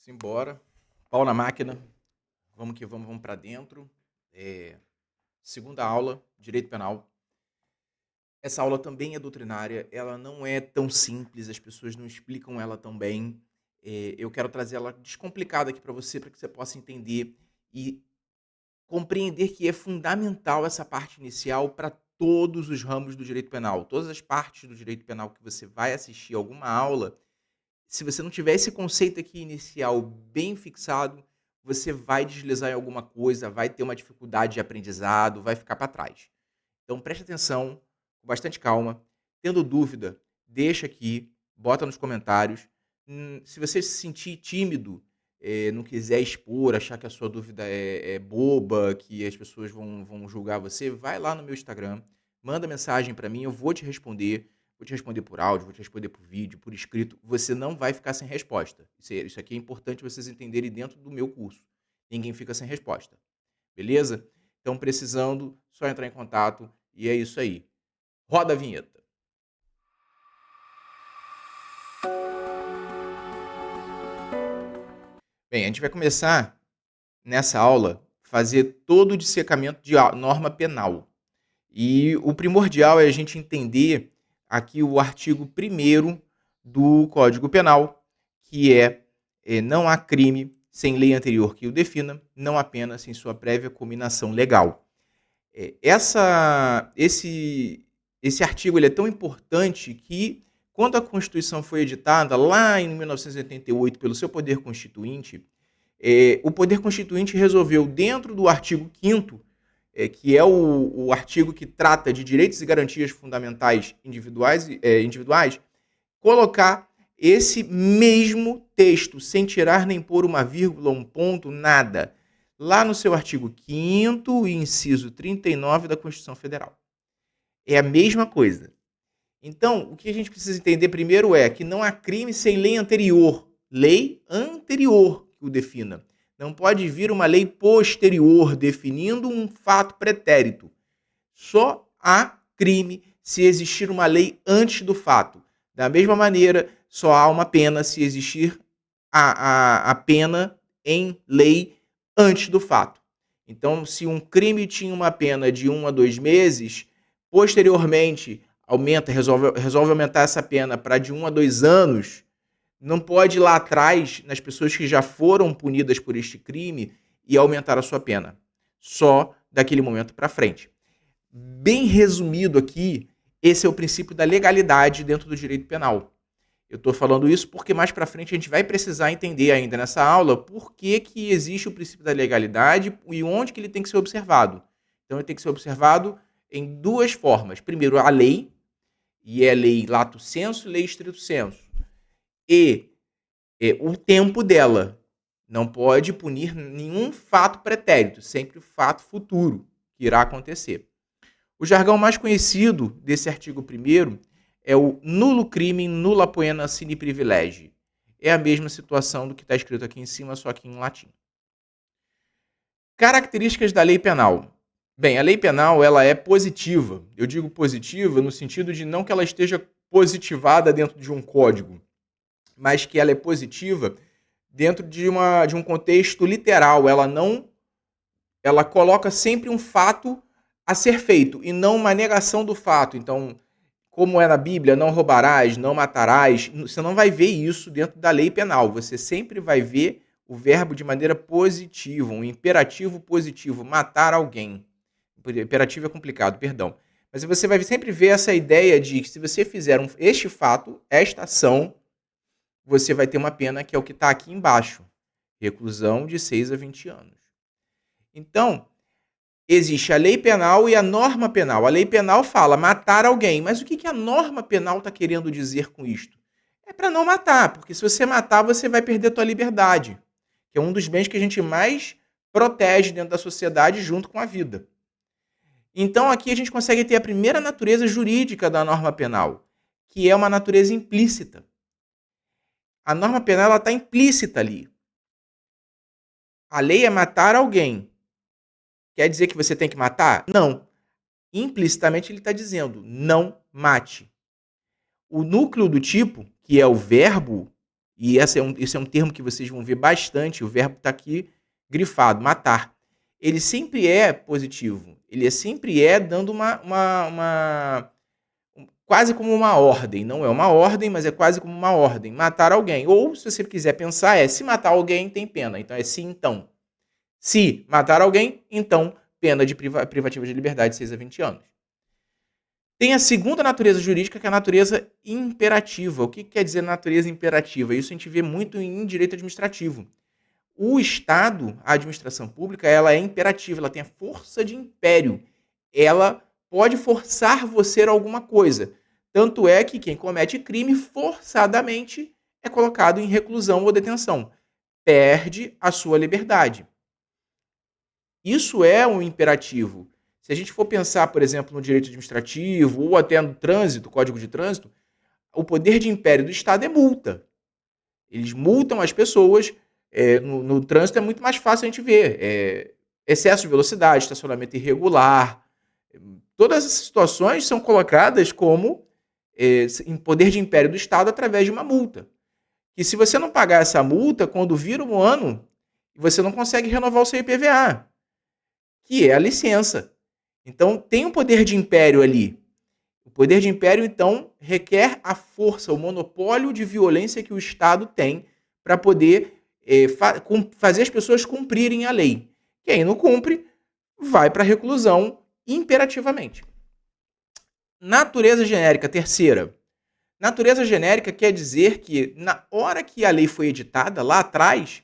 Simbora. Pau na máquina. Vamos que vamos, vamos para dentro. Segunda aula, Direito Penal. Essa aula também é doutrinária, ela não é tão simples, as pessoas não explicam ela tão bem. Eu quero trazer ela descomplicada aqui para que você possa entender e compreender que é fundamental essa parte inicial para todos os ramos do direito penal. Todas as partes do direito penal que você vai assistir alguma aula, se você não tiver esse conceito aqui inicial bem fixado, você vai deslizar em alguma coisa, vai ter uma dificuldade de aprendizado, vai ficar para trás. Então preste atenção, com bastante calma. Tendo dúvida, deixa aqui, bota nos comentários. Se você se sentir tímido, não quiser expor, achar que a sua dúvida é boba, que as pessoas vão julgar você, vai lá no meu Instagram, manda mensagem para mim, eu vou te responder. Vou te responder por áudio, vou te responder por vídeo, por escrito. Você não vai ficar sem resposta. Isso aqui é importante vocês entenderem dentro do meu curso. Ninguém fica sem resposta. Beleza? Então, precisando, só entrar em contato e é isso aí. Roda a vinheta. Bem, a gente vai começar nessa aula fazer todo o dissecamento de norma penal. E o primordial é a gente entender aqui o artigo 1º do Código Penal, que não há crime sem lei anterior que o defina, não há pena sem sua prévia cominação legal. Esse artigo ele é tão importante que, quando a Constituição foi editada, lá em 1988, pelo seu Poder Constituinte, o Poder Constituinte resolveu, dentro do artigo 5º, que é o artigo que trata de direitos e garantias fundamentais individuais, colocar esse mesmo texto, sem tirar nem pôr uma vírgula, um ponto, nada, lá no seu artigo 5º, inciso 39 da Constituição Federal. É a mesma coisa. Então, o que a gente precisa entender primeiro é que não há crime sem lei anterior que o defina. Não pode vir uma lei posterior definindo um fato pretérito. Só há crime se existir uma lei antes do fato. Da mesma maneira, só há uma pena se existir a pena em lei antes do fato. Então, se um crime tinha uma pena de 1 a 2 meses, posteriormente resolve aumentar essa pena para de 1 a 2 anos, não pode ir lá atrás, nas pessoas que já foram punidas por este crime, e aumentar a sua pena. Só daquele momento para frente. Bem resumido aqui, esse é o princípio da legalidade dentro do direito penal. Eu estou falando isso porque mais para frente a gente vai precisar entender ainda nessa aula por que existe o princípio da legalidade e onde que ele tem que ser observado. Então ele tem que ser observado em duas formas. Primeiro, a lei, e é lei lato sensu e lei stricto sensu. E o tempo dela. Não pode punir nenhum fato pretérito, sempre o fato futuro que irá acontecer. O jargão mais conhecido desse artigo 1º é o nulo crimen, nulla poena sine privilegi. É a mesma situação do que está escrito aqui em cima, só que em latim. Características da lei penal. Bem, a lei penal ela é positiva. Eu digo positiva no sentido de não que ela esteja positivada dentro de um código, mas que ela é positiva dentro de um contexto literal. Ela coloca sempre um fato a ser feito e não uma negação do fato. Então, como é na Bíblia, não roubarás, não matarás, você não vai ver isso dentro da lei penal. Você sempre vai ver o verbo de maneira positiva, um imperativo positivo, matar alguém. Imperativo é complicado, perdão. Mas você vai sempre ver essa ideia de que se você fizer este fato, esta ação, você vai ter uma pena que é o que está aqui embaixo. Reclusão de 6 a 20 anos. Então, existe a lei penal e a norma penal. A lei penal fala matar alguém, mas o que a norma penal está querendo dizer com isto? É para não matar, porque se você matar, você vai perder a tua liberdade, que é um dos bens que a gente mais protege dentro da sociedade junto com a vida. Então aqui a gente consegue ter a primeira natureza jurídica da norma penal, que é uma natureza implícita. A norma penal está implícita ali. A lei é matar alguém. Quer dizer que você tem que matar? Não. Implicitamente ele está dizendo, não mate. O núcleo do tipo, que é o verbo, E esse é um termo que vocês vão ver bastante, o verbo está aqui grifado, matar. Ele sempre é positivo, ele sempre é dando quase como uma ordem. Não é uma ordem, mas é quase como uma ordem. Matar alguém. Ou, se você quiser pensar, se matar alguém, tem pena. Então, se então. Se matar alguém, então, pena de privativa de liberdade de 6 a 20 anos. Tem a segunda natureza jurídica, que é a natureza imperativa. O que quer dizer natureza imperativa? Isso a gente vê muito em direito administrativo. O Estado, a administração pública, ela é imperativa, ela tem a força de império. Ela pode forçar você a alguma coisa. Tanto é que quem comete crime forçadamente é colocado em reclusão ou detenção. Perde a sua liberdade. Isso é um imperativo. Se a gente for pensar, por exemplo, no direito administrativo ou até no trânsito, Código de Trânsito, o poder de império do Estado é multa. Eles multam as pessoas. No trânsito é muito mais fácil a gente ver. Excesso de velocidade, estacionamento irregular. Todas essas situações são colocadas como em poder de império do Estado através de uma multa. E se você não pagar essa multa, quando vira um ano, você não consegue renovar o seu IPVA, que é a licença. Então, tem um poder de império ali. O poder de império, então, requer a força, o monopólio de violência que o Estado tem para poder fazer as pessoas cumprirem a lei. Quem não cumpre vai para a reclusão imperativamente. Natureza genérica, terceira. Natureza genérica quer dizer que, na hora que a lei foi editada, lá atrás,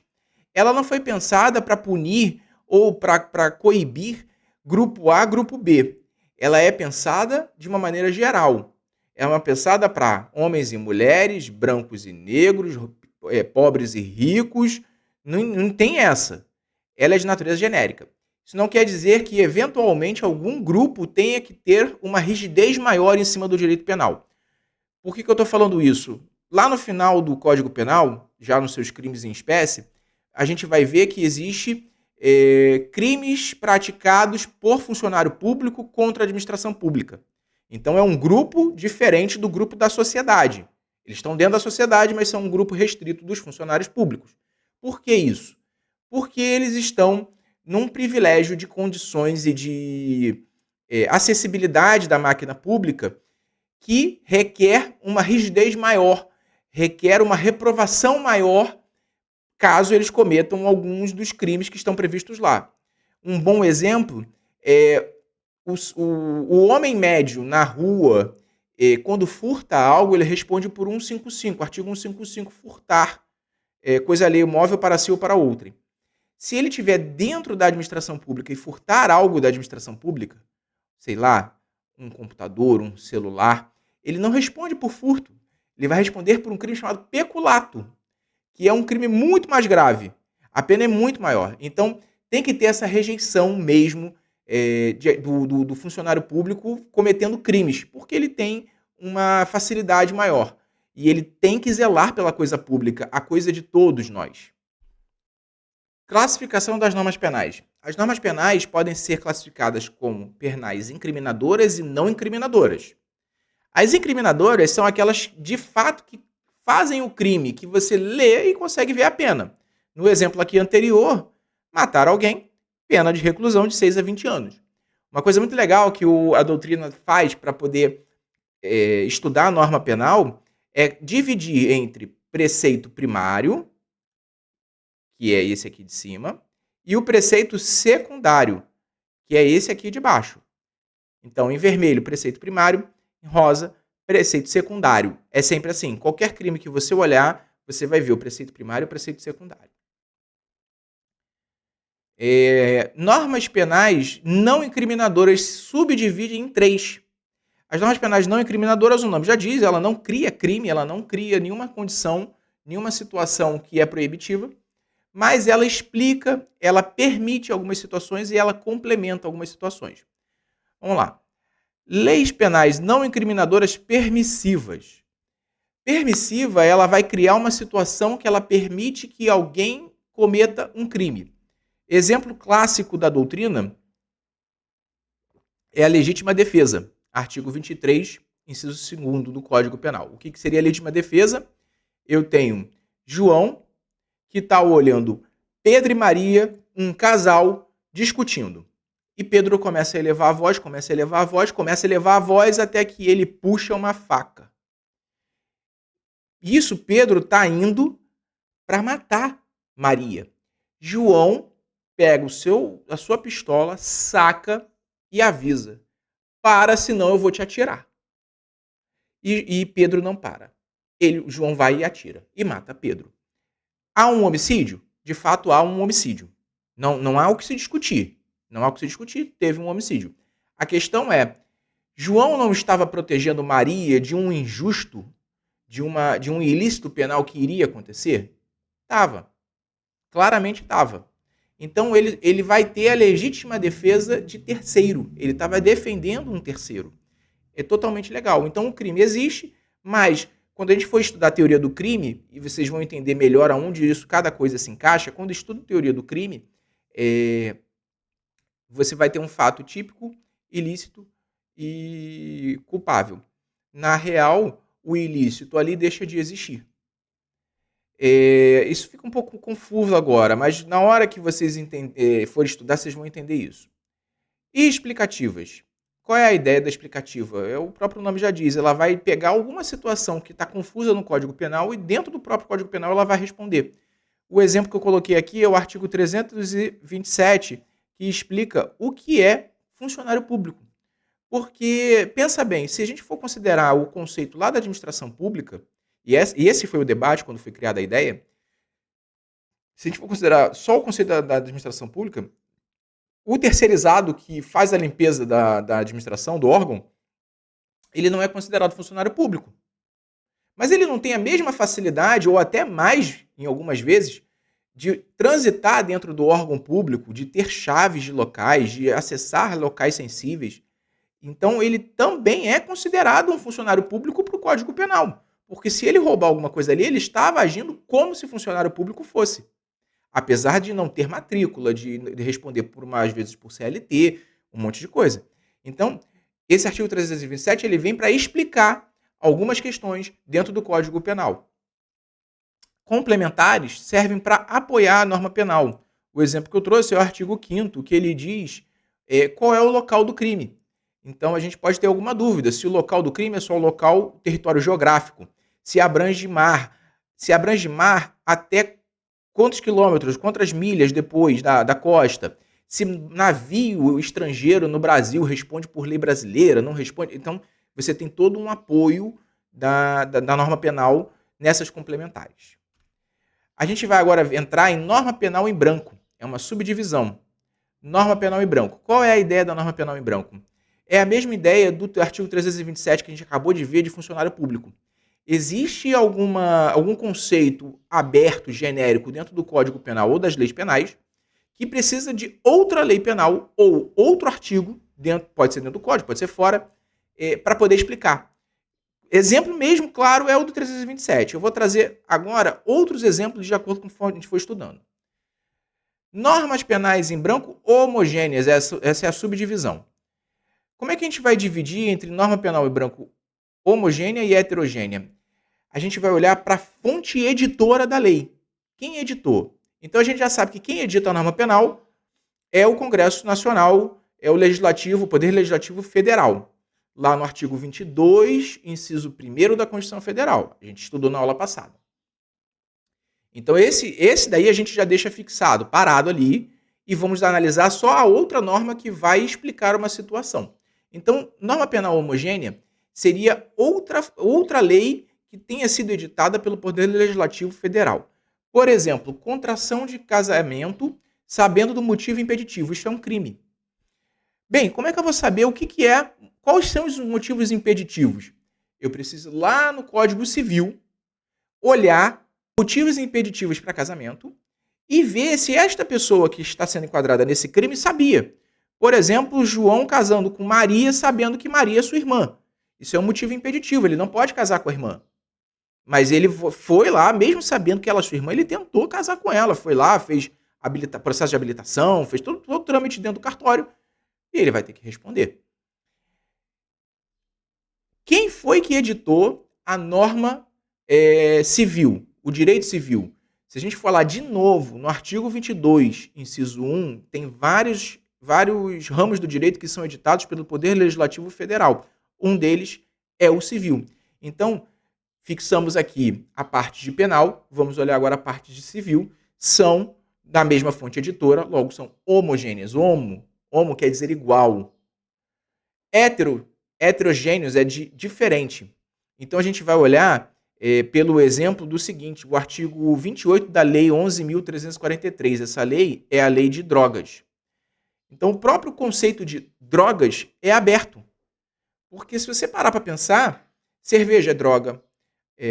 ela não foi pensada para punir ou para coibir grupo A, grupo B. Ela é pensada de uma maneira geral. Ela é pensada para homens e mulheres, brancos e negros, pobres e ricos. Não tem essa. Ela é de natureza genérica. Isso não quer dizer que, eventualmente, algum grupo tenha que ter uma rigidez maior em cima do direito penal. Por que eu estou falando isso? Lá no final do Código Penal, já nos seus crimes em espécie, a gente vai ver que existe crimes praticados por funcionário público contra a administração pública. Então é um grupo diferente do grupo da sociedade. Eles estão dentro da sociedade, mas são um grupo restrito dos funcionários públicos. Por que isso? Porque eles estão num privilégio de condições e de acessibilidade da máquina pública que requer uma rigidez maior, requer uma reprovação maior caso eles cometam alguns dos crimes que estão previstos lá. Um bom exemplo é o homem médio na rua, quando furta algo, ele responde por 155, artigo 155, furtar, coisa alheia móvel para si ou para outrem. Se ele estiver dentro da administração pública e furtar algo da administração pública, sei lá, um computador, um celular, ele não responde por furto. Ele vai responder por um crime chamado peculato, que é um crime muito mais grave. A pena é muito maior. Então, tem que ter essa rejeição mesmo do funcionário público cometendo crimes, porque ele tem uma facilidade maior. E ele tem que zelar pela coisa pública, a coisa de todos nós. Classificação das normas penais. As normas penais podem ser classificadas como penais incriminadoras e não incriminadoras. As incriminadoras são aquelas de fato que fazem o crime, que você lê e consegue ver a pena. No exemplo aqui anterior, matar alguém, pena de reclusão de 6 a 20 anos. Uma coisa muito legal que a doutrina faz para poder estudar a norma penal é dividir entre preceito primário, que é esse aqui de cima, e o preceito secundário, que é esse aqui de baixo. Então, em vermelho, preceito primário, em rosa, preceito secundário. É sempre assim, qualquer crime que você olhar, você vai ver o preceito primário e o preceito secundário. Normas penais não incriminadoras subdividem em 3. As normas penais não incriminadoras, o nome já diz, ela não cria crime, ela não cria nenhuma condição, nenhuma situação que é proibitiva, mas ela explica, ela permite algumas situações e ela complementa algumas situações. Vamos lá. Leis penais não incriminadoras permissivas. Permissiva, ela vai criar uma situação que ela permite que alguém cometa um crime. Exemplo clássico da doutrina é a legítima defesa. Artigo 23, inciso 2º do Código Penal. O que seria a legítima defesa? Eu tenho João, que está olhando Pedro e Maria, um casal, discutindo. E Pedro começa a elevar a voz, começa a elevar a voz, começa a elevar a voz até que ele puxa uma faca. Isso Pedro está indo para matar Maria. João pega a sua pistola, saca e avisa: para, senão eu vou te atirar. E Pedro não para. João vai e atira e mata Pedro. Há um homicídio? De fato, há um homicídio. Não há o que se discutir. Não há o que se discutir, teve um homicídio. A questão é, João não estava protegendo Maria de um injusto, de um ilícito penal que iria acontecer? Estava. Claramente estava. Então ele vai ter a legítima defesa de terceiro. Ele estava defendendo um terceiro. É totalmente legal. Então o crime existe, mas quando a gente for estudar a teoria do crime, e vocês vão entender melhor aonde cada coisa se encaixa, quando estuda a teoria do crime, você vai ter um fato típico, ilícito e culpável. Na real, o ilícito ali deixa de existir. Isso fica um pouco confuso agora, mas na hora que vocês forem estudar, vocês vão entender isso. E explicativas? Qual é a ideia da explicativa? O próprio nome já diz, ela vai pegar alguma situação que está confusa no Código Penal e dentro do próprio Código Penal ela vai responder. O exemplo que eu coloquei aqui é o artigo 327, que explica o que é funcionário público. Porque, pensa bem, se a gente for considerar o conceito lá da administração pública, e esse foi o debate quando foi criada a ideia, se a gente for considerar só o conceito da administração pública, o terceirizado que faz a limpeza da administração, do órgão, ele não é considerado funcionário público. Mas ele não tem a mesma facilidade, ou até mais, em algumas vezes, de transitar dentro do órgão público, de ter chaves de locais, de acessar locais sensíveis. Então, ele também é considerado um funcionário público para o Código Penal. Porque se ele roubar alguma coisa ali, ele estava agindo como se funcionário público fosse. Apesar de não ter matrícula, de responder às vezes por CLT, um monte de coisa. Então, esse artigo 327 ele vem para explicar algumas questões dentro do Código Penal. Complementares servem para apoiar a norma penal. O exemplo que eu trouxe é o artigo 5º, que ele diz qual é o local do crime. Então, a gente pode ter alguma dúvida se o local do crime é só o local, território geográfico, se abrange mar até quantos quilômetros, quantas milhas depois da costa, se navio estrangeiro no Brasil responde por lei brasileira, não responde. Então, você tem todo um apoio da norma penal nessas complementares. A gente vai agora entrar em norma penal em branco. É uma subdivisão. Norma penal em branco. Qual é a ideia da norma penal em branco? É a mesma ideia do artigo 327 que a gente acabou de ver de funcionário público. Existe algum conceito aberto, genérico, dentro do Código Penal ou das leis penais, que precisa de outra lei penal ou outro artigo, pode ser dentro do Código, pode ser fora, para poder explicar. Exemplo mesmo, claro, é o do 327. Eu vou trazer agora outros exemplos de acordo com o que a gente for estudando. Normas penais em branco homogêneas, essa é a subdivisão. Como é que a gente vai dividir entre norma penal em branco homogênea e heterogênea? A gente vai olhar para a fonte editora da lei. Quem editou? Então a gente já sabe que quem edita a norma penal é o Congresso Nacional, é o Legislativo, o Poder Legislativo Federal. Lá no artigo 22, inciso 1º da Constituição Federal. A gente estudou na aula passada. Então esse daí a gente já deixa fixado, parado ali, e vamos analisar só a outra norma que vai explicar uma situação. Então, norma penal homogênea seria outra lei que tenha sido editada pelo Poder Legislativo Federal. Por exemplo, contração de casamento sabendo do motivo impeditivo. Isso é um crime. Bem, como é que eu vou saber quais são os motivos impeditivos? Eu preciso ir lá no Código Civil, olhar motivos impeditivos para casamento e ver se esta pessoa que está sendo enquadrada nesse crime sabia. Por exemplo, João casando com Maria sabendo que Maria é sua irmã. Isso é um motivo impeditivo, ele não pode casar com a irmã. Mas ele foi lá, mesmo sabendo que ela é sua irmã, ele tentou casar com ela. Foi lá, fez processo de habilitação, fez todo o trâmite dentro do cartório. E ele vai ter que responder. Quem foi que editou a norma civil? o direito civil, se a gente falar de novo, no artigo 22, inciso 1, tem vários ramos do direito que são editados pelo Poder Legislativo Federal. Um deles é o civil. Então, fixamos aqui a parte de penal, vamos olhar agora a parte de civil, são da mesma fonte editora, logo são homogêneas. Homo quer dizer igual. Heterogêneos é de diferente. Então a gente vai olhar pelo exemplo do seguinte, o artigo 28 da Lei 11.343. Essa lei é a lei de drogas. Então o próprio conceito de drogas é aberto. Porque se você parar para pensar, cerveja é droga,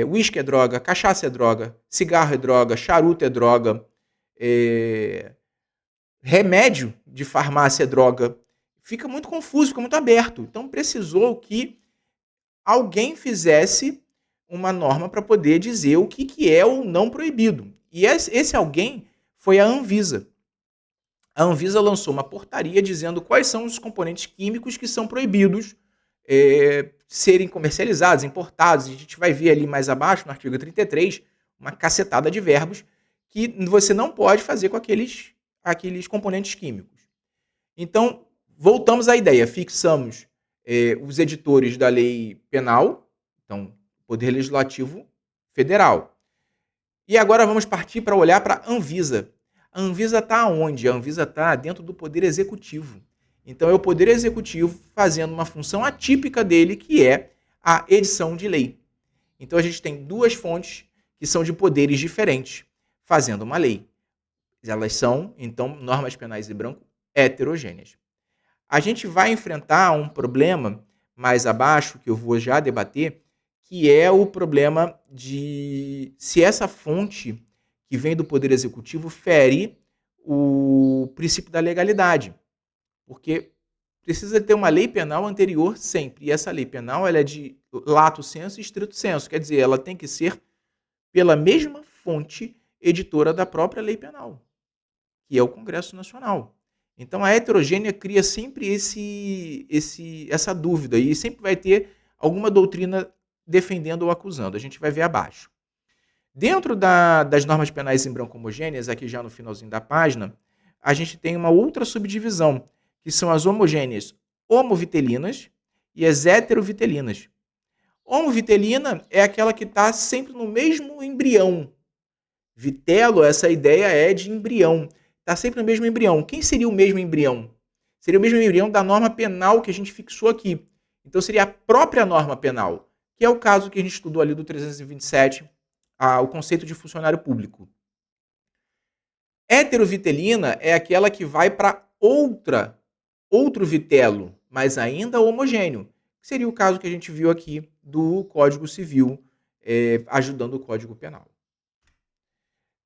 uísque é droga, cachaça é droga, cigarro é droga, charuto é droga, remédio de farmácia é droga. Fica muito confuso, fica muito aberto. Então precisou que alguém fizesse uma norma para poder dizer o que é ou não proibido. E esse alguém foi a Anvisa. A Anvisa lançou uma portaria dizendo quais são os componentes químicos que são proibidos serem comercializados, importados. A gente vai ver ali mais abaixo, no artigo 33, uma cacetada de verbos que você não pode fazer com aqueles componentes químicos. Então, voltamos à ideia, fixamos os editores da lei penal, então, Poder Legislativo Federal. E agora vamos partir para olhar para a Anvisa. A Anvisa está onde? A Anvisa está dentro do Poder Executivo. Então, é o Poder Executivo fazendo uma função atípica dele, que é a edição de lei. Então, a gente tem duas fontes que são de poderes diferentes, fazendo uma lei. Elas são, então, normas penais em branco heterogêneas. A gente vai enfrentar um problema mais abaixo, que eu vou já debater, que é o problema de se essa fonte que vem do Poder Executivo fere o princípio da legalidade. Porque precisa ter uma lei penal anterior sempre. E essa lei penal ela é de lato sensu e stricto sensu. Quer dizer, ela tem que ser pela mesma fonte editora da própria lei penal, que é o Congresso Nacional. Então a heterogênea cria sempre essa dúvida e sempre vai ter alguma doutrina defendendo ou acusando. A gente vai ver abaixo. Dentro das normas penais em branco homogêneas, aqui já no finalzinho da página, a gente tem uma outra subdivisão, que são as homogêneas homovitelinas e as heterovitelinas. Homovitelina é aquela que está sempre no mesmo embrião. Vitelo, essa ideia é de embrião. Está sempre no mesmo embrião. Quem seria o mesmo embrião? Seria o mesmo embrião da norma penal que a gente fixou aqui. Então seria a própria norma penal, que é o caso que a gente estudou ali do 327, o conceito de funcionário público. Heterovitelina é aquela que vai para outro vitelo, mas ainda homogêneo, que seria o caso que a gente viu aqui do Código Civil, ajudando o Código Penal.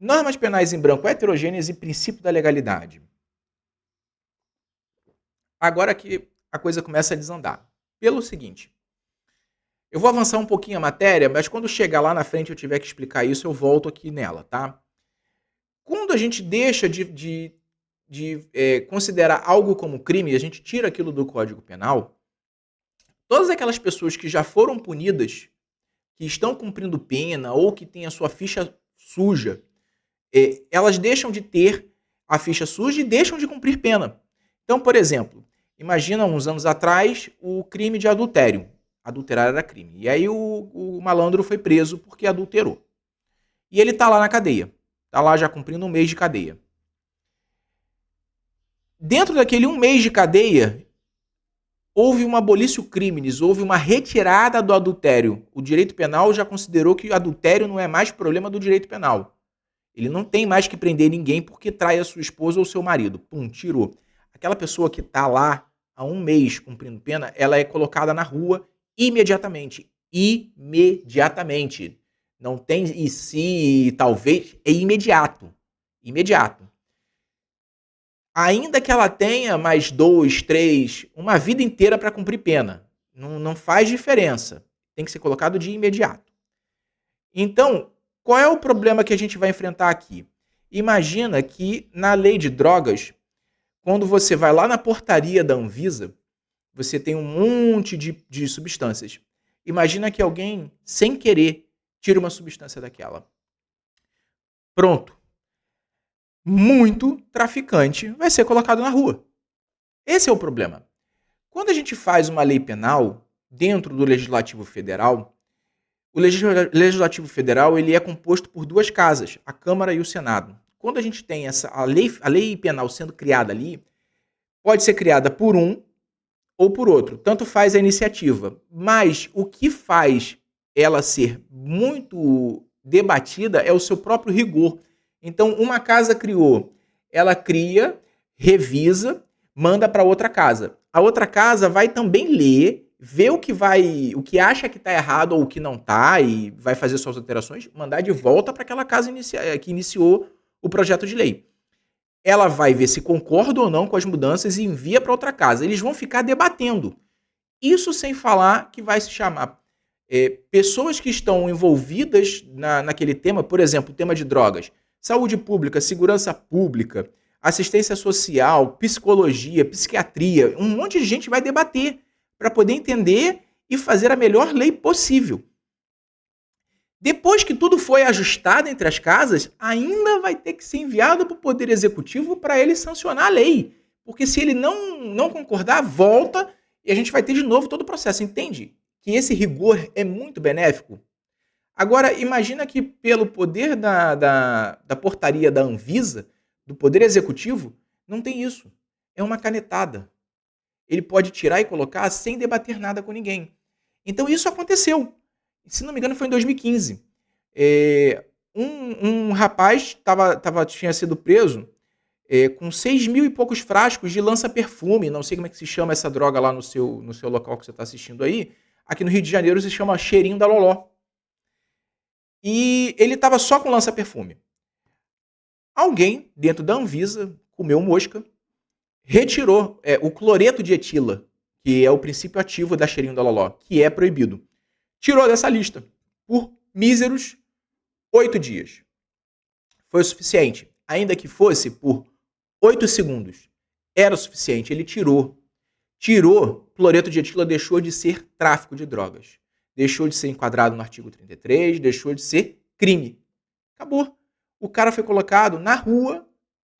Normas penais em branco heterogêneas e princípio da legalidade. Agora que a coisa começa a desandar. Pelo seguinte, eu vou avançar um pouquinho a matéria, mas quando chegar lá na frente eu tiver que explicar isso, eu volto aqui nela, tá? Quando a gente deixa de considerar algo como crime, a gente tira aquilo do Código Penal, todas aquelas pessoas que já foram punidas, que estão cumprindo pena ou que têm a sua ficha suja, elas deixam de ter a ficha suja e deixam de cumprir pena. Então, por exemplo, imagina uns anos atrás o crime de adultério. Adulterar era crime. E aí o malandro foi preso porque adulterou. E ele está lá na cadeia. Está lá já cumprindo 1 mês de cadeia. Dentro daquele 1 mês de cadeia, houve uma abolitio criminis, houve uma retirada do adultério. O direito penal já considerou que o adultério não é mais problema do direito penal. Ele não tem mais que prender ninguém porque trai a sua esposa ou seu marido. Pum, tirou. Aquela pessoa que está lá há 1 mês cumprindo pena, ela é colocada na rua imediatamente. Imediatamente. Não tem e se, talvez, é imediato. Imediato. Ainda que ela tenha mais 2, 3, uma vida inteira para cumprir pena. Não faz diferença. Tem que ser colocado de imediato. Então, qual é o problema que a gente vai enfrentar aqui? Imagina que na lei de drogas, quando você vai lá na portaria da Anvisa, você tem um monte de substâncias. Imagina que alguém, sem querer, tira uma substância daquela. Pronto. Muito traficante vai ser colocado na rua. Esse é o problema. Quando a gente faz uma lei penal dentro do Legislativo Federal, o Legislativo Federal ele é composto por duas casas, a Câmara e o Senado. Quando a gente tem a lei penal sendo criada ali, pode ser criada por um ou por outro, tanto faz a iniciativa. Mas o que faz ela ser muito debatida é o seu próprio rigor. Então, uma casa criou, ela cria, revisa, manda para outra casa. A outra casa vai também ler, ver o que acha que está errado ou o que não está e vai fazer suas alterações, mandar de volta para aquela casa que iniciou o projeto de lei. Ela vai ver se concorda ou não com as mudanças e envia para outra casa. Eles vão ficar debatendo. Isso sem falar que vai se chamar pessoas que estão envolvidas naquele tema, por exemplo, o tema de drogas, saúde pública, segurança pública, assistência social, psicologia, psiquiatria, um monte de gente vai debater para poder entender e fazer a melhor lei possível. Depois que tudo foi ajustado entre as casas, ainda vai ter que ser enviado para o Poder Executivo para ele sancionar a lei. Porque se ele não concordar, volta e a gente vai ter de novo todo o processo. Entende? Que esse rigor é muito benéfico. Agora, imagina que pelo poder da portaria da Anvisa, do Poder Executivo, não tem isso. É uma canetada. Ele pode tirar e colocar sem debater nada com ninguém. Então isso aconteceu. Se não me engano, foi em 2015. Um rapaz tinha sido preso com 6 mil e poucos frascos de lança-perfume. Não sei como é que se chama essa droga lá no seu local que você está assistindo aí. Aqui no Rio de Janeiro se chama cheirinho da loló. E ele estava só com lança-perfume. Alguém, dentro da Anvisa, comeu mosca, retirou o cloreto de etila, que é o princípio ativo da cheirinho da loló, que é proibido. Tirou dessa lista por míseros 8 dias. Foi o suficiente. Ainda que fosse por 8 segundos. Era o suficiente. Ele tirou. Tirou, cloreto de etila deixou de ser tráfico de drogas. Deixou de ser enquadrado no artigo 33, deixou de ser crime. Acabou. O cara foi colocado na rua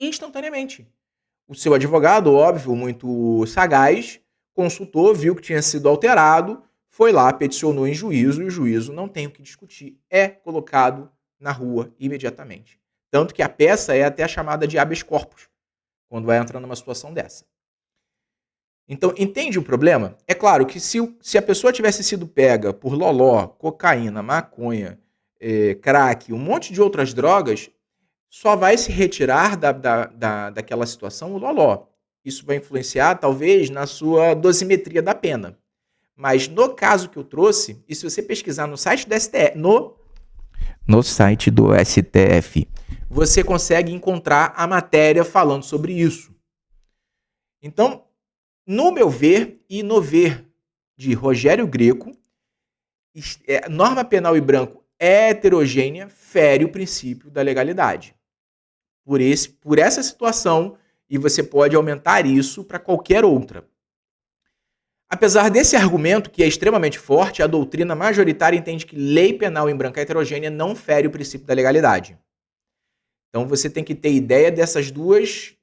instantaneamente. O seu advogado, óbvio, muito sagaz, consultou, viu que tinha sido alterado, foi lá, peticionou em juízo e o juízo não tem o que discutir. É colocado na rua imediatamente. Tanto que a peça é até a chamada de habeas corpus, quando vai entrar numa situação dessa. Então, entende o problema? É claro que se a pessoa tivesse sido pega por loló, cocaína, maconha, crack, um monte de outras drogas, só vai se retirar daquela situação o loló. Isso vai influenciar, talvez, na sua dosimetria da pena. Mas no caso que eu trouxe, e se você pesquisar no site do STF, no site do STF, você consegue encontrar a matéria falando sobre isso. Então, no meu ver e no ver de Rogério Greco, norma penal e branco é heterogênea, fere o princípio da legalidade. Por essa situação, e você pode aumentar isso para qualquer outra. Apesar desse argumento, que é extremamente forte, a doutrina majoritária entende que lei penal em branco heterogênea não fere o princípio da legalidade. Então você tem que ter ideia dessas duas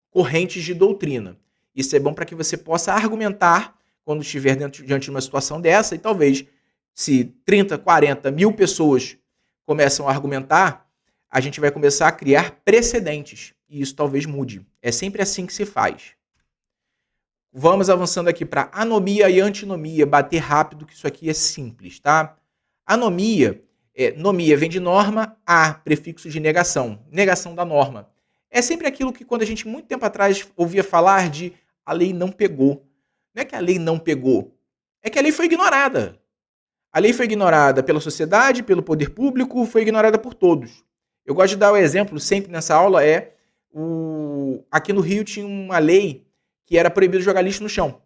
correntes de doutrina. Isso é bom para que você possa argumentar quando estiver diante de uma situação dessa e talvez, se 30, 40 mil pessoas começam a argumentar, a gente vai começar a criar precedentes. E isso talvez mude. É sempre assim que se faz. Vamos avançando aqui para anomia e antinomia. Bater rápido, que isso aqui é simples, tá? Anomia, nomia vem de norma, a, prefixo de negação. Negação da norma. É sempre aquilo que quando a gente, muito tempo atrás, ouvia falar de a lei não pegou. Não é que a lei não pegou. É que a lei foi ignorada. A lei foi ignorada pela sociedade, pelo poder público, foi ignorada por todos. Eu gosto de dar o exemplo, sempre nessa aula, aqui no Rio tinha uma lei que era proibido jogar lixo no chão.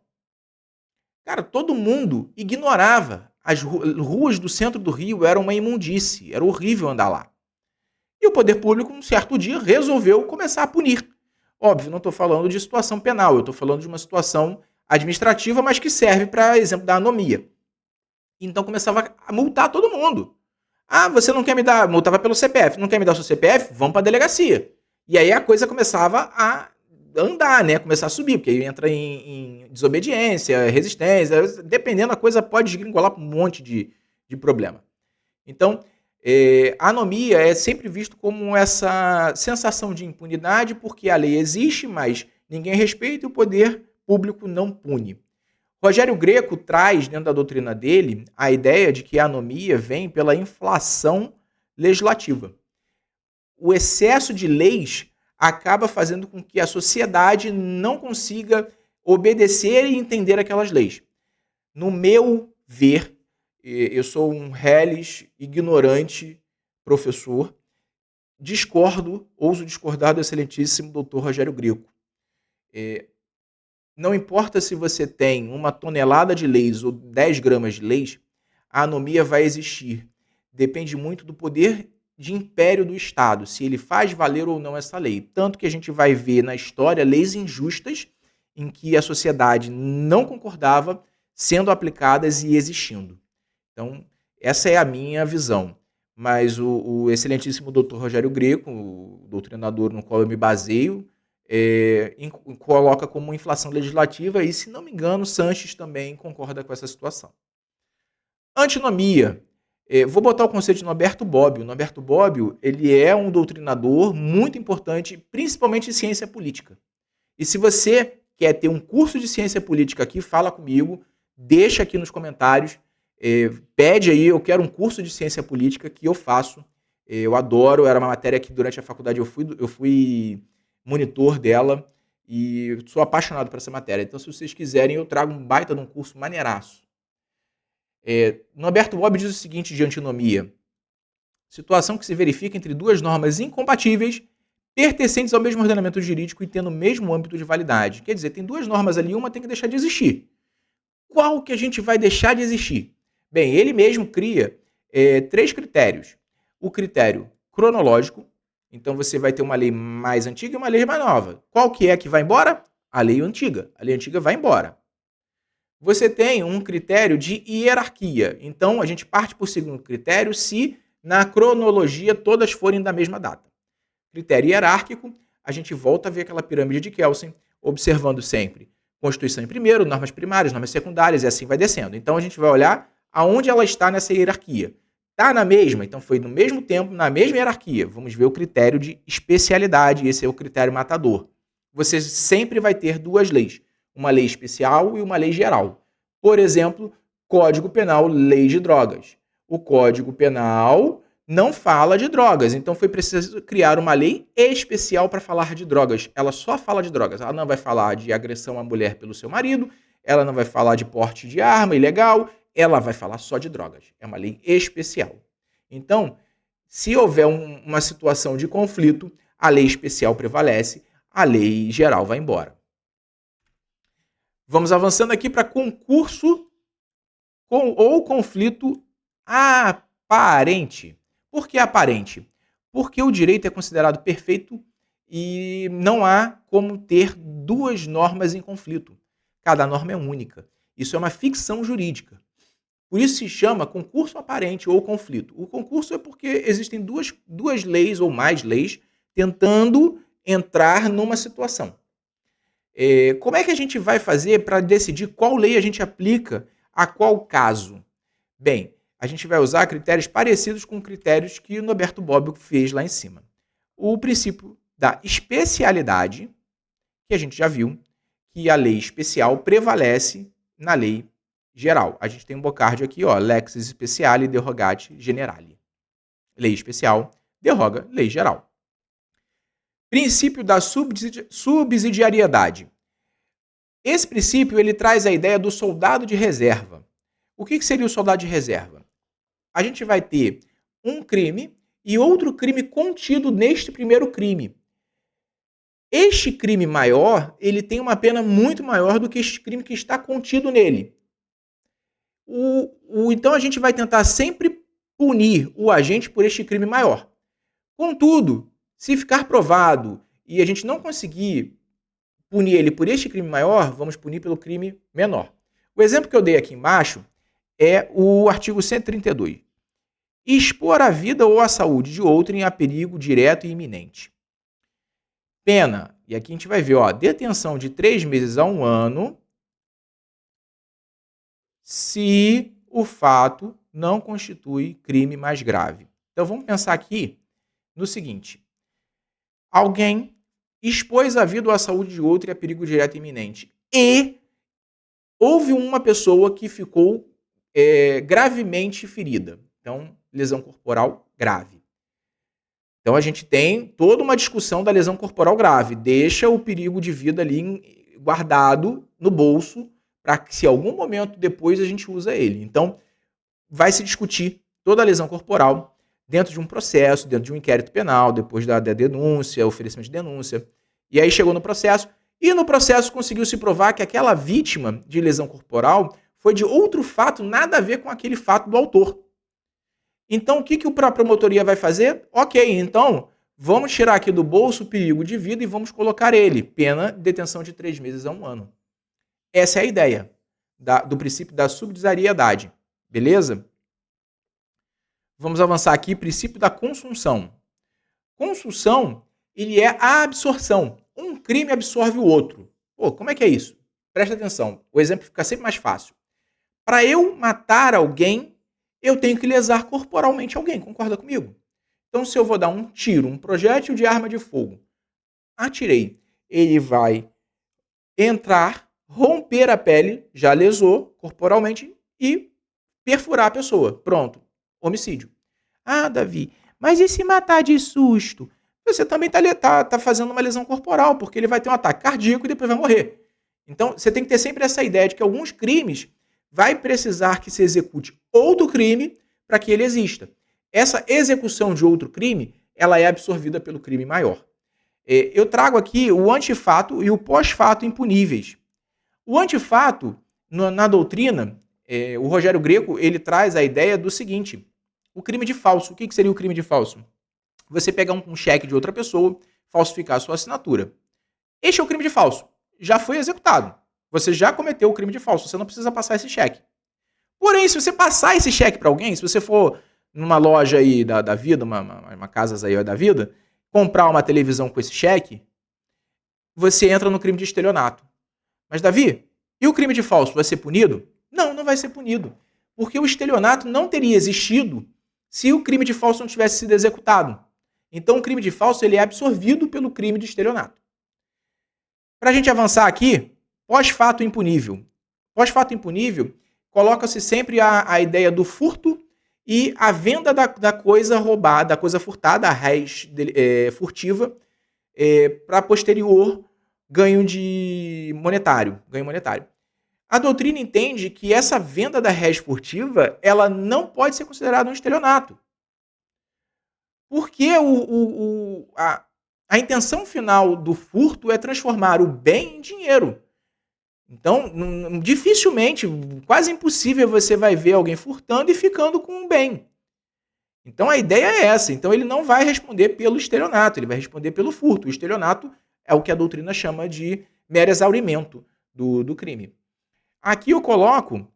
Cara, todo mundo ignorava. As ruas do centro do Rio eram uma imundície, era horrível andar lá. E o poder público, um certo dia, resolveu começar a punir. Óbvio, não estou falando de situação penal, eu estou falando de uma situação administrativa, mas que serve para exemplo da anomia. Então começava a multar todo mundo. Ah, você não quer me dar, multava pelo CPF, não quer me dar o seu CPF? Vamos para a delegacia. E aí a coisa começava a andar, né? Começar a subir, porque aí entra em desobediência, resistência, dependendo, a coisa pode desgringolar para um monte de problema. Então, a anomia é sempre visto como essa sensação de impunidade, porque a lei existe, mas ninguém respeita e o poder público não pune. Rogério Greco traz, dentro da doutrina dele, a ideia de que a anomia vem pela inflação legislativa. O excesso de leis acaba fazendo com que a sociedade não consiga obedecer e entender aquelas leis. No meu ver, eu sou um reles ignorante professor, ouso discordar do excelentíssimo doutor Rogério Greco. Não importa se você tem 1 tonelada de leis ou 10 gramas de leis, a anomia vai existir. Depende muito do poder de império do Estado, se ele faz valer ou não essa lei. Tanto que a gente vai ver na história leis injustas em que a sociedade não concordava sendo aplicadas e existindo. Então, essa é a minha visão. Mas o excelentíssimo doutor Rogério Greco, o doutrinador no qual eu me baseio, coloca como inflação legislativa e, se não me engano, Sanches também concorda com essa situação. Antinomia. Vou botar o conceito de Norberto Bobbio. Norberto Bobbio, ele é um doutrinador muito importante, principalmente em ciência política. E se você quer ter um curso de ciência política aqui, fala comigo, deixa aqui nos comentários, pede aí, eu quero um curso de ciência política que eu faço. Eu adoro, era uma matéria que durante a faculdade eu fui monitor dela e sou apaixonado por essa matéria. Então, se vocês quiserem, eu trago um baita de um curso maneiraço. Norberto Bobbio diz o seguinte de antinomia: situação que se verifica entre duas normas incompatíveis pertencentes ao mesmo ordenamento jurídico e tendo o mesmo âmbito de validade. Quer dizer, tem duas normas ali, uma tem que deixar de existir. Qual que a gente vai deixar de existir? Bem, ele mesmo cria 3 critérios. O critério cronológico, então você vai ter uma lei mais antiga e uma lei mais nova. Qual que é que vai embora? A lei antiga. A lei antiga vai embora. Você tem um critério de hierarquia. Então, a gente parte por segundo critério se na cronologia todas forem da mesma data. Critério hierárquico, a gente volta a ver aquela pirâmide de Kelsen, observando sempre Constituição em primeiro, normas primárias, normas secundárias, e assim vai descendo. Então, a gente vai olhar aonde ela está nessa hierarquia. Está na mesma? Então, foi no mesmo tempo, na mesma hierarquia. Vamos ver o critério de especialidade, esse é o critério matador. Você sempre vai ter 2 leis, uma lei especial e uma lei geral. Por exemplo, Código Penal, lei de drogas. O Código Penal não fala de drogas, então foi preciso criar uma lei especial para falar de drogas. Ela só fala de drogas, ela não vai falar de agressão à mulher pelo seu marido, ela não vai falar de porte de arma ilegal, ela vai falar só de drogas. É uma lei especial. Então, se houver uma situação de conflito, a lei especial prevalece, a lei geral vai embora. Vamos avançando aqui para concurso ou conflito aparente. Por que aparente? Porque o direito é considerado perfeito e não há como ter 2 normas em conflito. Cada norma é única. Isso é uma ficção jurídica. Por isso se chama concurso aparente ou conflito. O concurso é porque existem duas leis ou mais leis tentando entrar numa situação. Como é que a gente vai fazer para decidir qual lei a gente aplica a qual caso? Bem, a gente vai usar critérios parecidos com critérios que o Norberto Bobbio fez lá em cima. O princípio da especialidade, que a gente já viu, que a lei especial prevalece na lei geral. A gente tem um bocard aqui, ó, lex speciale derogati generali. Lei especial derroga lei geral. Princípio da subsidiariedade. Esse princípio ele traz a ideia do soldado de reserva. O que seria o soldado de reserva? A gente vai ter um crime e outro crime contido neste primeiro crime. Este crime maior, ele tem uma pena muito maior do que este crime que está contido nele. Então a gente vai tentar sempre punir o agente por este crime maior. Contudo, se ficar provado e a gente não conseguir punir ele por este crime maior, vamos punir pelo crime menor. O exemplo que eu dei aqui embaixo é o artigo 132. expor a vida ou a saúde de outrem a perigo direto e iminente. Pena, e aqui a gente vai ver, ó, detenção de 3 meses a 1 ano, se o fato não constitui crime mais grave. Então vamos pensar aqui no seguinte: alguém expôs a vida ou a saúde de outro a perigo direto e iminente. E houve uma pessoa que ficou gravemente ferida. Então, lesão corporal grave. Então a gente tem toda uma discussão da lesão corporal grave. Deixa o perigo de vida ali guardado no bolso para que, se algum momento depois, a gente usa ele. Então, vai se discutir toda a lesão corporal dentro de um processo, dentro de um inquérito penal, depois da denúncia, oferecimento de denúncia. E aí chegou no processo, e no processo conseguiu se provar que aquela vítima de lesão corporal foi de outro fato, nada a ver com aquele fato do autor. Então, o que a promotoria vai fazer? Ok, então, vamos tirar aqui do bolso o perigo de vida e vamos colocar ele. Pena, detenção de 3 meses a 1 ano. Essa é a ideia do princípio da subsidiariedade. Beleza? Vamos avançar aqui, princípio da consunção. Consunção, ele é a absorção. Um crime absorve o outro. Pô, como é que é isso? Presta atenção, o exemplo fica sempre mais fácil. Para eu matar alguém, eu tenho que lesar corporalmente alguém, concorda comigo? Então, se eu vou dar um tiro, um projétil de arma de fogo, atirei, ele vai entrar, romper a pele, já lesou corporalmente e perfurar a pessoa. Pronto, homicídio. Ah, Davi, mas e se matar de susto? Você também tá fazendo uma lesão corporal, porque ele vai ter um ataque cardíaco e depois vai morrer. Então, você tem que ter sempre essa ideia de que alguns crimes vai precisar que se execute outro crime para que ele exista. Essa execução de outro crime, ela é absorvida pelo crime maior. Eu trago aqui o antefato e o pós-fato impuníveis. O antefato, na doutrina, o Rogério Greco, ele traz a ideia do seguinte: o crime de falso. O que seria o crime de falso? Você pegar um cheque de outra pessoa, falsificar a sua assinatura. Este é o crime de falso. Já foi executado. Você já cometeu o crime de falso. Você não precisa passar esse cheque. Porém, se você passar esse cheque para alguém, se você for numa loja aí da vida, uma casa aí da vida, comprar uma televisão com esse cheque, você entra no crime de estelionato. Mas, Davi, e o crime de falso vai ser punido? Não, não vai ser punido. Porque o estelionato não teria existido se o crime de falso não tivesse sido executado. Então, o crime de falso ele é absorvido pelo crime de estelionato. Para a gente avançar aqui, pós-fato impunível. Pós-fato impunível, coloca-se sempre a ideia do furto e a venda da coisa roubada, da coisa furtada, a res furtiva, para posterior ganho monetário. A doutrina entende que essa venda da res furtiva, ela não pode ser considerada um estelionato. Porque a intenção final do furto é transformar o bem em dinheiro. Então, dificilmente, quase impossível você vai ver alguém furtando e ficando com um bem. Então, a ideia é essa. Então, ele não vai responder pelo estelionato, ele vai responder pelo furto. O estelionato é o que a doutrina chama de mero exaurimento do crime. Aqui eu coloco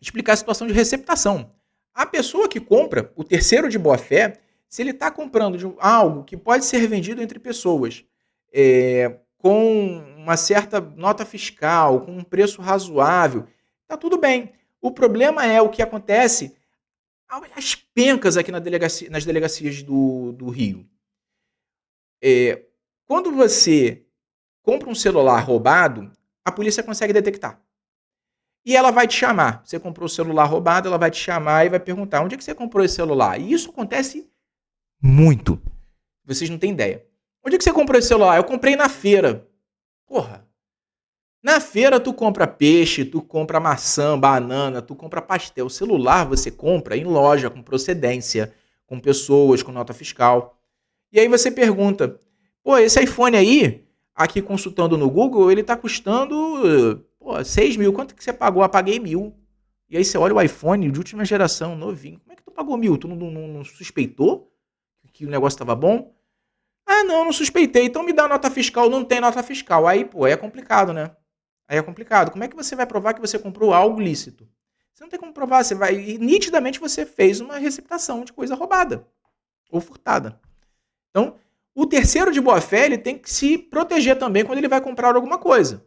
explicar a situação de receptação. A pessoa que compra, o terceiro de boa-fé, se ele está comprando algo que pode ser vendido entre pessoas com uma certa nota fiscal, com um preço razoável, está tudo bem. O problema é o que acontece às pencas aqui nas delegacias do Rio. Quando você compra um celular roubado, a polícia consegue detectar. E ela vai te chamar. Você comprou o celular roubado, ela vai te chamar e vai perguntar: onde é que você comprou esse celular? E isso acontece muito. Vocês não têm ideia. Onde é que você comprou esse celular? Eu comprei na feira. Porra. Na feira tu compra peixe, tu compra maçã, banana, tu compra pastel. O celular você compra em loja, com procedência, com pessoas, com nota fiscal. E aí você pergunta: pô, esse iPhone aí, aqui consultando no Google, ele tá custando 6 mil. Quanto que você pagou? Eu paguei 1.000. E aí você olha o iPhone de última geração, novinho. Como é que tu pagou 1.000? Tu não suspeitou que o negócio estava bom? Ah, não suspeitei. Então me dá nota fiscal. Não tem nota fiscal. Aí, é complicado, né? Aí é complicado. Como é que você vai provar que você comprou algo lícito? Você não tem como provar, você vai. E nitidamente você fez uma receptação de coisa roubada ou furtada. Então, o terceiro de boa-fé, ele tem que se proteger também quando ele vai comprar alguma coisa.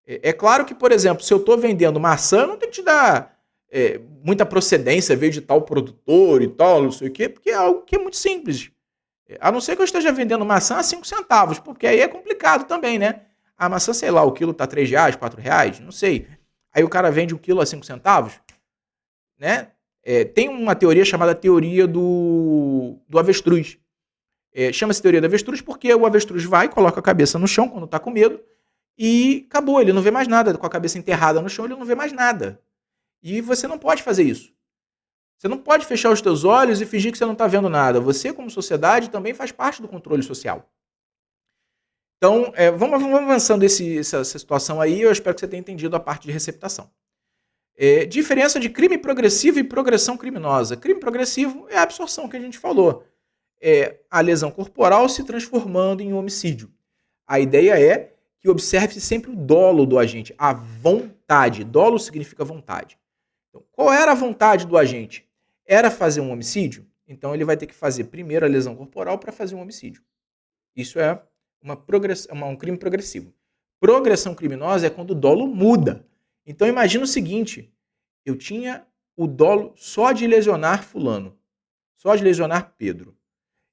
É claro que, por exemplo, se eu estou vendendo maçã, eu não tenho que te dar muita procedência, veio de tal produtor e tal, não sei o quê, porque é algo que é muito simples. A não ser que eu esteja vendendo maçã a 5 centavos, porque aí é complicado também, né? A maçã, sei lá, o quilo tá R$3, R$4, não sei. Aí o cara vende o quilo a 5 centavos, né? Tem uma teoria chamada teoria do avestruz. Chama-se teoria do avestruz porque o avestruz vai, coloca a cabeça no chão quando tá com medo e acabou, ele não vê mais nada. Com a cabeça enterrada no chão, ele não vê mais nada. E você não pode fazer isso. Você não pode fechar os teus olhos e fingir que você não está vendo nada. Você, como sociedade, também faz parte do controle social. Então, vamos avançando essa situação aí. Eu espero que você tenha entendido a parte de receptação. Diferença de crime progressivo e progressão criminosa. Crime progressivo é a absorção que a gente falou. É a lesão corporal se transformando em homicídio. A ideia é que observe-se sempre o dolo do agente, a vontade. Dolo significa vontade. Então, qual era a vontade do agente? Era fazer um homicídio? Então ele vai ter que fazer primeiro a lesão corporal para fazer um homicídio. Isso é um crime progressivo. Progressão criminosa é quando o dolo muda. Então imagina o seguinte, eu tinha o dolo só de lesionar fulano, só de lesionar Pedro.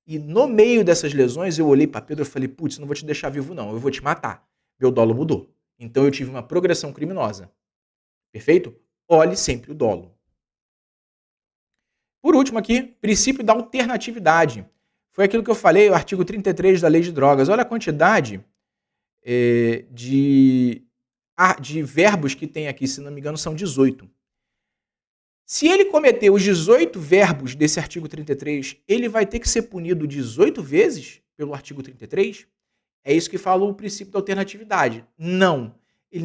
E no meio dessas lesões eu olhei para Pedro e falei, putz, não vou te deixar vivo não, eu vou te matar. Meu dolo mudou. Então eu tive uma progressão criminosa. Perfeito? Olhe sempre o dolo. Por último aqui, princípio da alternatividade. Foi aquilo que eu falei, o artigo 33 da Lei de Drogas. Olha a quantidade de verbos que tem aqui, se não me engano, são 18. Se ele cometer os 18 verbos desse artigo 33, ele vai ter que ser punido 18 vezes pelo artigo 33? É isso que fala o princípio da alternatividade. Não. Ele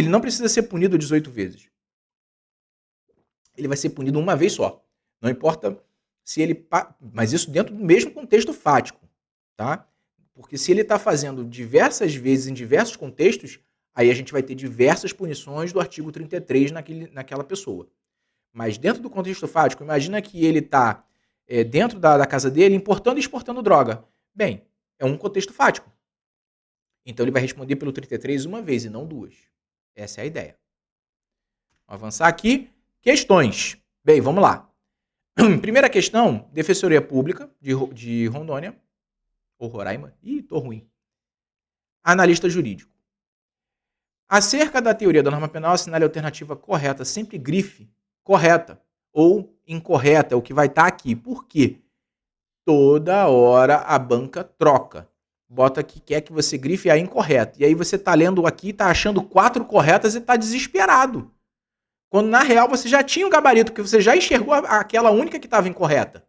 não precisa ser punido 18 vezes. Ele vai ser punido uma vez só. Não importa se ele... Mas isso dentro do mesmo contexto fático, tá? Porque se ele está fazendo diversas vezes em diversos contextos, aí a gente vai ter diversas punições do artigo 33 naquela pessoa. Mas dentro do contexto fático, imagina que ele está dentro da casa dele importando e exportando droga. Bem, é um contexto fático. Então ele vai responder pelo 33 uma vez e não duas. Essa é a ideia. Vamos avançar aqui. Questões. Bem, vamos lá. Primeira questão, Defensoria Pública de Rondônia, ou Roraima. Ih, tô ruim. Analista jurídico. Acerca da teoria da norma penal, assinale a alternativa correta, sempre grife correta ou incorreta, é o que vai estar aqui. Por quê? Toda hora a banca troca. Bota que quer que você grife a incorreta. E aí você tá lendo aqui, tá achando 4 corretas e tá desesperado. Quando na real você já tinha o gabarito, porque você já enxergou aquela única que estava incorreta.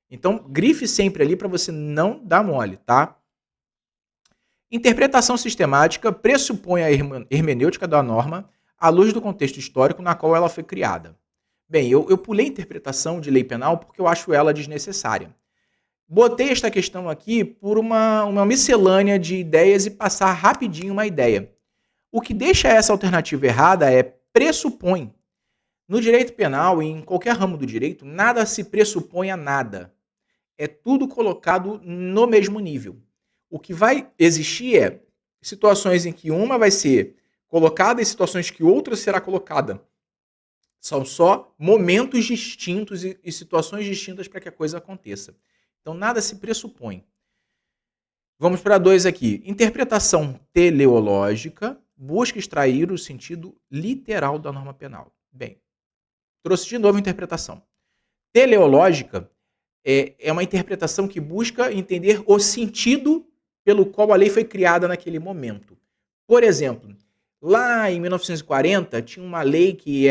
Então, grife sempre ali para você não dar mole, tá? Interpretação sistemática pressupõe a hermenêutica da norma à luz do contexto histórico na qual ela foi criada. Bem, eu pulei a interpretação de lei penal porque eu acho ela desnecessária. Botei esta questão aqui por uma miscelânea de ideias e passar rapidinho uma ideia. O que deixa essa alternativa errada é pressupõe. No direito penal e em qualquer ramo do direito, nada se pressupõe a nada. É tudo colocado no mesmo nível. O que vai existir é situações em que uma vai ser colocada e situações que outra será colocada. São só momentos distintos e situações distintas para que a coisa aconteça. Então, nada se pressupõe. Vamos para 2 aqui. Interpretação teleológica busca extrair o sentido literal da norma penal. Bem, trouxe de novo a interpretação. Teleológica é uma interpretação que busca entender o sentido pelo qual a lei foi criada naquele momento. Por exemplo, lá em 1940, tinha uma lei que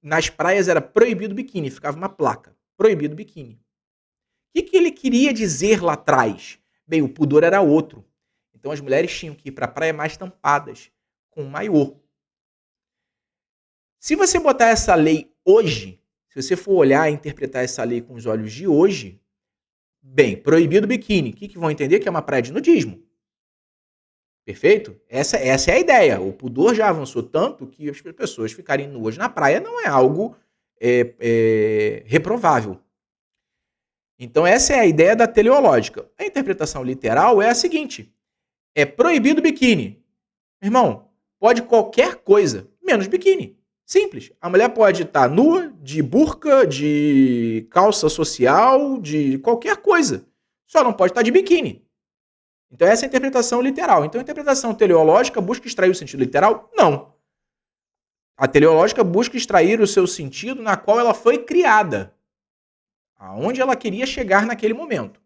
nas praias era proibido biquíni, ficava uma placa, proibido biquíni. O que ele queria dizer lá atrás? Bem, o pudor era outro. Então as mulheres tinham que ir para a praia mais tampadas, com maiô. Se você botar essa lei hoje, se você for olhar e interpretar essa lei com os olhos de hoje, bem, proibido biquíni. O que vão entender? Que é uma praia de nudismo. Perfeito? Essa é a ideia. O pudor já avançou tanto que as pessoas ficarem nuas na praia não é algo reprovável. Então, essa é a ideia da teleológica. A interpretação literal é a seguinte: é proibido biquíni. Irmão, pode qualquer coisa, menos biquíni. Simples. A mulher pode estar nua, de burca, de calça social, de qualquer coisa. Só não pode estar de biquíni. Então essa é a interpretação literal. Então a interpretação teleológica busca extrair o sentido literal? Não. A teleológica busca extrair o seu sentido na qual ela foi criada. Aonde ela queria chegar naquele momento.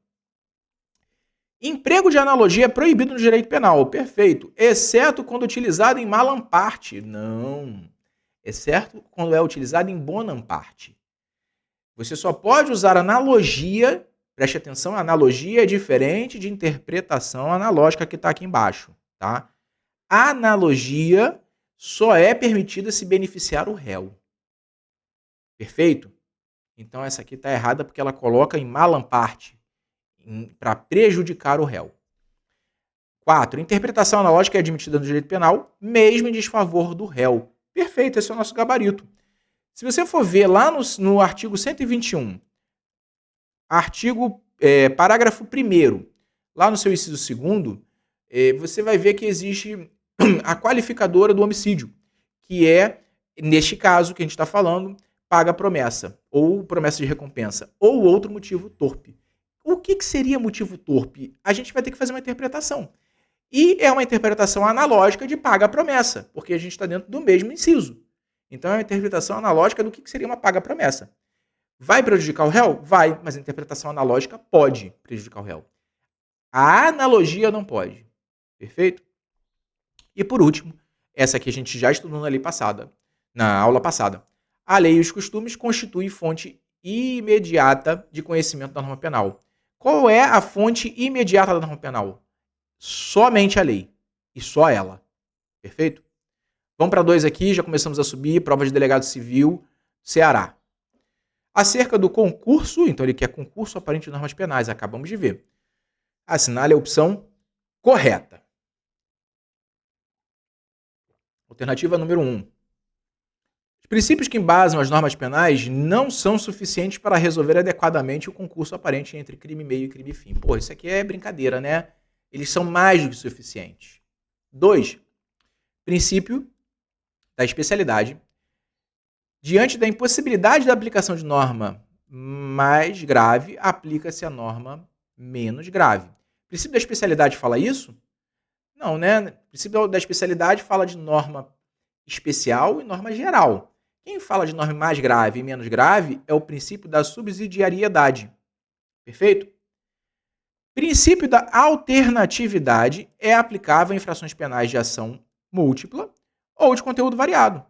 Emprego de analogia é proibido no direito penal. Perfeito. Exceto quando utilizado em malam parte. Não. Exceto quando é utilizado em bonam parte. Você só pode usar analogia, preste atenção, analogia é diferente de interpretação analógica que está aqui embaixo. Tá? A analogia só é permitida se beneficiar o réu. Perfeito? Então essa aqui está errada porque ela coloca em malam parte, para prejudicar o réu. 4. Interpretação analógica é admitida no direito penal, mesmo em desfavor do réu. Perfeito, esse é o nosso gabarito. Se você for ver lá no artigo 121, parágrafo 1º, lá no seu inciso 2º, você vai ver que existe a qualificadora do homicídio, que é, neste caso que a gente está falando, paga promessa, ou promessa de recompensa, ou outro motivo torpe. O que seria motivo torpe? A gente vai ter que fazer uma interpretação. E é uma interpretação analógica de paga promessa, porque a gente está dentro do mesmo inciso. Então é uma interpretação analógica do que seria uma paga promessa. Vai prejudicar o réu? Vai, mas a interpretação analógica pode prejudicar o réu. A analogia não pode. Perfeito? E por último, essa aqui a gente já estudou na aula passada. A lei e os costumes constituem fonte imediata de conhecimento da norma penal. Qual é a fonte imediata da norma penal? Somente a lei. E só ela. Perfeito? Vamos para 2 aqui, já começamos a subir. Prova de delegado civil, Ceará. Acerca do concurso, então ele quer concurso aparente de normas penais, acabamos de ver. Assinale a opção correta. Alternativa número 1. Os princípios que embasam as normas penais não são suficientes para resolver adequadamente o concurso aparente entre crime meio e crime fim. Pô, isso aqui é brincadeira, né? Eles são mais do que suficientes. 2. Princípio da especialidade. Diante da impossibilidade da aplicação de norma mais grave, aplica-se a norma menos grave. O princípio da especialidade fala isso? Não, né? O princípio da especialidade fala de norma especial e norma geral. Quem fala de norma mais grave e menos grave é o princípio da subsidiariedade. Perfeito? Princípio da alternatividade é aplicável a infrações penais de ação múltipla ou de conteúdo variado.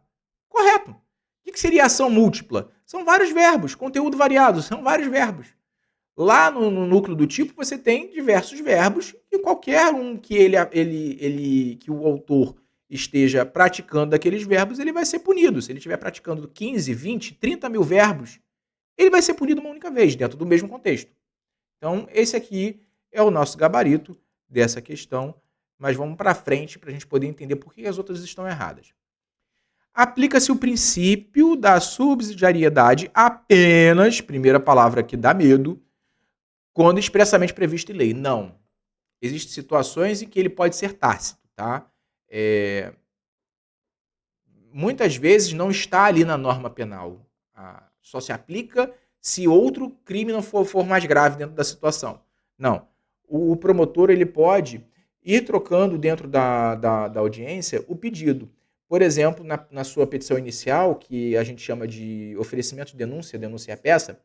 Correto. O que seria ação múltipla? São vários verbos. Conteúdo variado são vários verbos. Lá no núcleo do tipo você tem diversos verbos e qualquer um que que o autor esteja praticando daqueles verbos, ele vai ser punido. Se ele estiver praticando 15, 20, 30 mil verbos, ele vai ser punido uma única vez, dentro do mesmo contexto. Então, esse aqui é o nosso gabarito dessa questão, mas vamos para frente para a gente poder entender por que as outras estão erradas. Aplica-se o princípio da subsidiariedade apenas, primeira palavra que dá medo, quando expressamente previsto em lei. Não. Existem situações em que ele pode ser tácito, tá? Muitas vezes não está ali na norma penal. Só se aplica se outro crime não for mais grave dentro da situação. Não. O promotor ele pode ir trocando dentro da audiência o pedido. Por exemplo, na sua petição inicial, que a gente chama de oferecimento de denúncia à peça,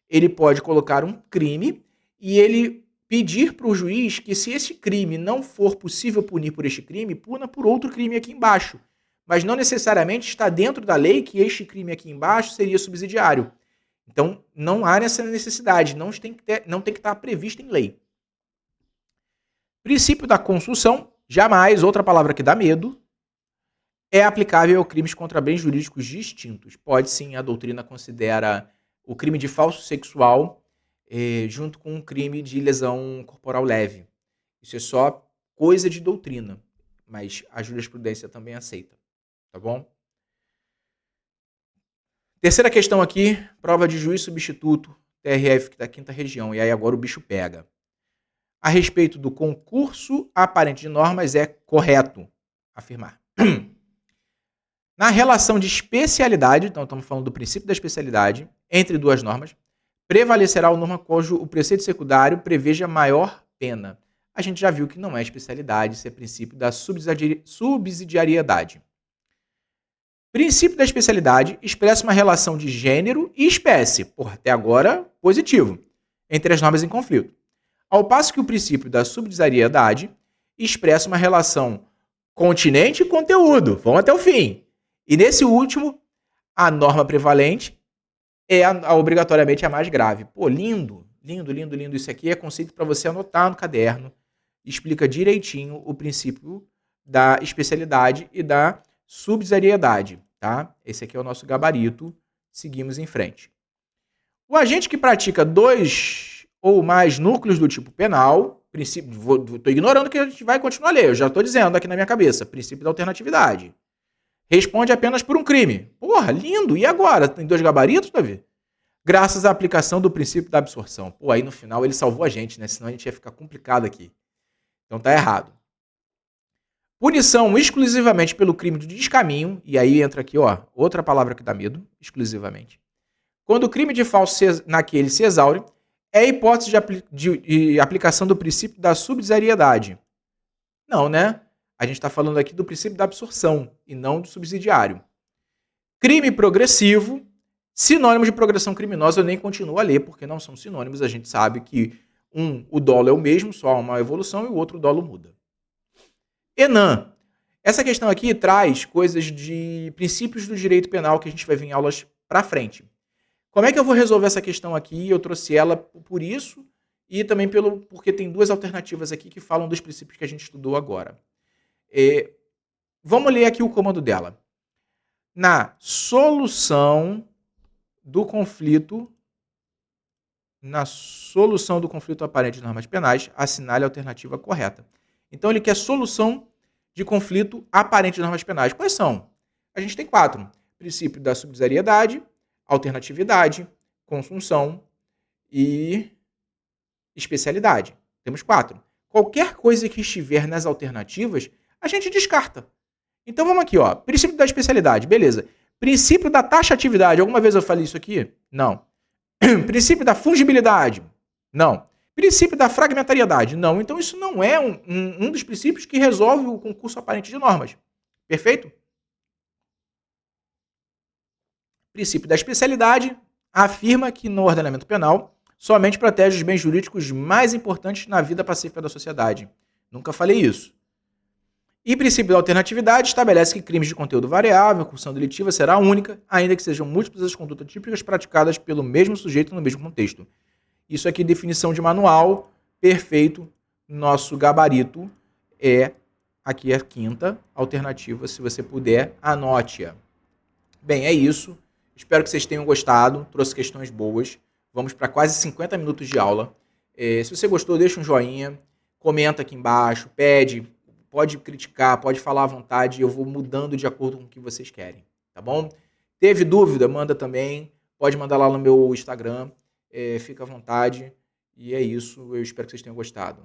ele pode colocar um crime e ele pedir para o juiz que, se esse crime não for possível punir por este crime, puna por outro crime aqui embaixo. Mas não necessariamente está dentro da lei que este crime aqui embaixo seria subsidiário. Então, não há essa necessidade, não tem que estar previsto em lei. Princípio da consulção, jamais, outra palavra que dá medo, é aplicável a crimes contra bens jurídicos distintos. Pode sim, a doutrina considera o crime de falso sexual junto com um crime de lesão corporal leve. Isso é só coisa de doutrina. mas a jurisprudência também aceita, tá bom? Terceira questão aqui, prova de juiz substituto, TRF da 5ª região, e aí agora o bicho pega. A respeito do concurso aparente de normas, é correto afirmar. Na relação de especialidade, então estamos falando do princípio da especialidade, entre duas normas, prevalecerá a norma cujo o preceito secundário preveja maior pena. A gente já viu que não é especialidade, isso é princípio da subsidiariedade. Princípio da especialidade expressa uma relação de gênero e espécie, até agora positivo, entre as normas em conflito. Ao passo que o princípio da subsidiariedade expressa uma relação continente e conteúdo. Vamos até o fim. E nesse último, a norma prevalente é obrigatoriamente a mais grave. Lindo, lindo, lindo, lindo. Isso aqui é conceito para você anotar no caderno. Explica direitinho o princípio da especialidade e da subsidiariedade, tá? Esse aqui é o nosso gabarito. Seguimos em frente. O agente que pratica 2 ou mais núcleos do tipo penal, estou ignorando que a gente vai continuar a ler, eu já estou dizendo aqui na minha cabeça, princípio da alternatividade. Responde apenas por um crime. Lindo! E agora? Tem 2 gabaritos, Davi? Graças à aplicação do princípio da absorção. Aí no final ele salvou a gente, né? Senão a gente ia ficar complicado aqui. Então tá errado. Punição exclusivamente pelo crime de descaminho, e aí entra aqui, outra palavra que dá medo, exclusivamente. Quando o crime de falso naquele se exaure, é a hipótese de aplicação do princípio da subsidiariedade. Não, né? A gente está falando aqui do princípio da absorção e não do subsidiário. Crime progressivo, sinônimos de progressão criminosa, eu nem continuo a ler, porque não são sinônimos. A gente sabe que o dolo é o mesmo, só há uma evolução, e o outro dolo muda. ENAM. Essa questão aqui traz coisas de princípios do direito penal que a gente vai ver em aulas para frente. Como é que eu vou resolver essa questão aqui? Eu trouxe ela por isso e também porque tem 2 alternativas aqui que falam dos princípios que a gente estudou agora. Vamos ler aqui o comando dela. Na solução do conflito aparente de normas penais, assinale a alternativa correta. Então ele quer solução de conflito aparente de normas penais. Quais são? A gente tem 4. Princípio da subsidiariedade, alternatividade, consunção e especialidade. Temos 4. Qualquer coisa que estiver nas alternativas, a gente descarta. Então vamos aqui, princípio da especialidade, beleza. Princípio da taxatividade, alguma vez eu falei isso aqui? Não. Princípio da fungibilidade? Não. Princípio da fragmentariedade? Não. Então isso não é um dos princípios que resolve o concurso aparente de normas. Perfeito? Princípio da especialidade afirma que no ordenamento penal somente protege os bens jurídicos mais importantes na vida pacífica da sociedade. Nunca falei isso. E princípio da alternatividade estabelece que crimes de conteúdo variável, incursão delitiva será única, ainda que sejam múltiplas as condutas típicas praticadas pelo mesmo sujeito no mesmo contexto. Isso aqui, definição de manual, perfeito. Nosso gabarito é aqui a 5ª alternativa. Se você puder, anote-a. Bem, é isso. Espero que vocês tenham gostado. Trouxe questões boas. Vamos para quase 50 minutos de aula. Se você gostou, deixa um joinha. Comenta aqui embaixo. Pode criticar, pode falar à vontade. Eu vou mudando de acordo com o que vocês querem. Tá bom? Teve dúvida? Manda também. Pode mandar lá no meu Instagram. Fica à vontade. E é isso. Eu espero que vocês tenham gostado.